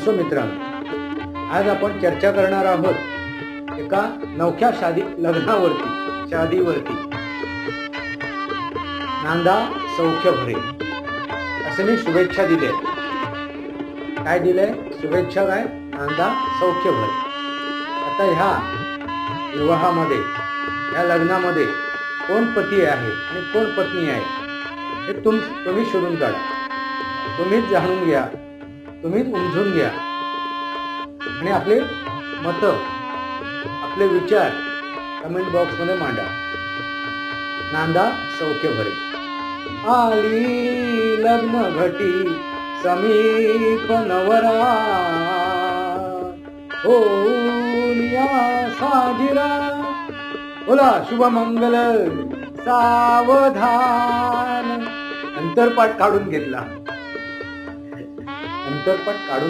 असो मित्रांनो, आज आपण चर्चा करणार आहोत एका नवख्या शादीवरती. नांदा सौख्य भरे असे मी शुभेच्छा दिल्या. काय दिलंय? शुभेच्छा काय? नांदा सौख्य भरे. आता ह्या विवाहामध्ये, ह्या लग्नामध्ये कोण पती आहे आणि कोण पत्नी आहे हे तुम्ही शोधून काढा. तुम्हीच जाणून घ्या, तुम्हीच उमजून घ्या आणि आपले मत, आपले विचार कमेंट बॉक्समध्ये मांडा. नांदा सौख्य भरे. आली लग्न घटी समीप नवरा, होलिया साजिरा. बोला शुभमंगल सावधान. अंतरपाठ काढून घेतला. अंतरपाठ काढून